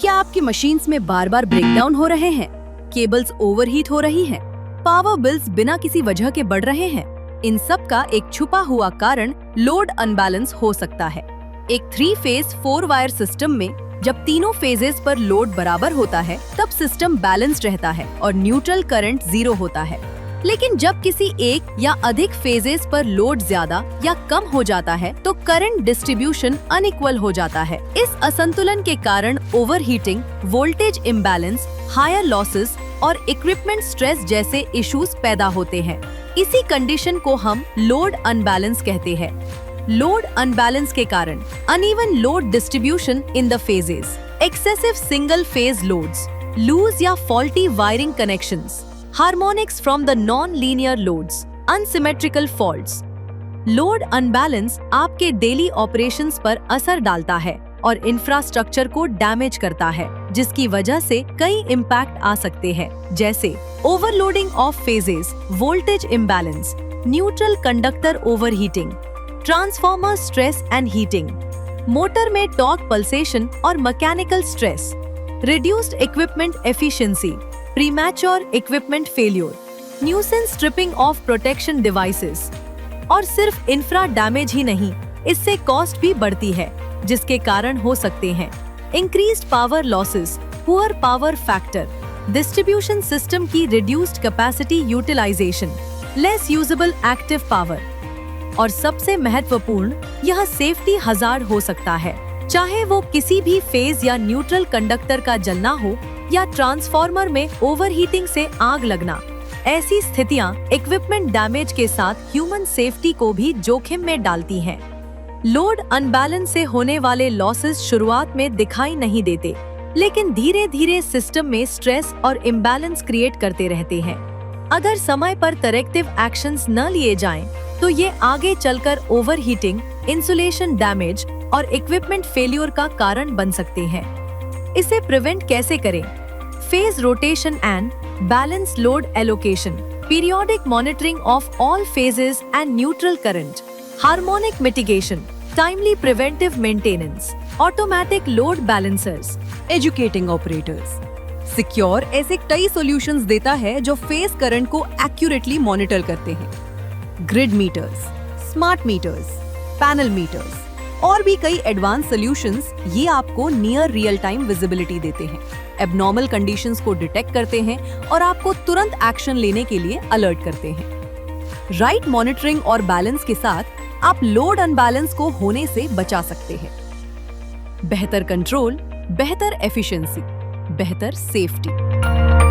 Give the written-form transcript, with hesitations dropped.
क्या आपकी मशीन्स में बार बार ब्रेकडाउन हो रहे हैं? केबल्स ओवरहीट हो रही हैं? पावर बिल्स बिना किसी वजह के बढ़ रहे हैं? इन सब का एक छुपा हुआ कारण लोड अनबैलेंस हो सकता है। एक 3 फेज 4 वायर सिस्टम में जब तीनों फेजेस पर लोड बराबर होता है तब सिस्टम बैलेंस्ड रहता है और न्यूट्रल करंट 0 होता है। लेकिन जब किसी एक या अधिक फेजेस पर लोड ज्यादा या कम हो जाता है तो करंट डिस्ट्रीब्यूशन अनइक्वल हो जाता है। इस असंतुलन के कारण overheating, voltage imbalance, higher losses और इक्विपमेंट स्ट्रेस जैसे इश्यूज पैदा होते हैं। इसी कंडीशन को हम लोड अनबैलेंस कहते हैं। लोड अनबैलेंस के कारण uneven load distribution in the phases, excessive single phase loads, loose या faulty wiring connections, harmonics from the non linear loads, unsymmetrical faults. Load unbalance आपके डेली ऑपरेशंस पर असर डालता है और इंफ्रास्ट्रक्चर को डैमेज करता है, जिसकी वजह से कई इम्पैक्ट आ सकते हैं, जैसे overloading of phases, voltage imbalance, neutral conductor overheating, transformer stress and heating, motor में टॉर्क पल्सेशन और mechanical stress, reduced equipment efficiency, premature equipment failure, nuisance tripping of protection devices. और सिर्फ इंफ्रा डैमेज ही नहीं, इससे cost भी बढ़ती है, जिसके कारण हो सकते हैं increased power losses, poor power factor, distribution system की reduced capacity utilisation, less usable active power. और सबसे महत्वपूर्ण, यह सेफ्टी हजार्ड हो सकता है, चाहे वो किसी भी फेज या न्यूट्रल कंडक्टर का जलना हो या ट्रांसफार्मर में ओवरहीटिंग से आग लगना। ऐसी स्थितियां इक्विपमेंट डैमेज के साथ ह्यूमन सेफ्टी को भी जोखिम में डालती हैं। लोड अनबैलेंस से होने वाले लॉसेस शुरुआत में दिखाई नहीं देते, लेकिन धीरे धीरे सिस्टम में स्ट्रेस और इम्बैलेंस क्रिएट करते रहते हैं। अगर समय पर करेक्टिव एक्शंस न लिए जाएं, तो ये आगे चलकर ओवरहीटिंग, इंसुलेशन डैमेज और इक्विपमेंट फेल्योर का कारण बन सकते हैं। इसे प्रिवेंट कैसे करें? Phase rotation and balance load allocation, periodic monitoring of all phases and neutral current, harmonic mitigation, timely preventive maintenance, automatic load balancers, educating operators. Secure ऐसे कई सॉल्यूशंस देता है जो फेज करंट को एक्यूरेटली मॉनिटर करते हैं। Grid meters, smart meters, panel meters और भी कई एडवांस सॉल्यूशंस ये आपको नियर रियल टाइम विजिबिलिटी देते हैं, एबनॉर्मल कंडीशंस को डिटेक्ट करते हैं और आपको तुरंत एक्शन लेने के लिए अलर्ट करते हैं। राइट मॉनिटरिंग और बैलेंस के साथ आप लोड अनबैलेंस को होने से बचा सकते हैं। बेहतर कंट्रोल, बेहतर एफिशिएंसी, बेहतर सेफ्टी।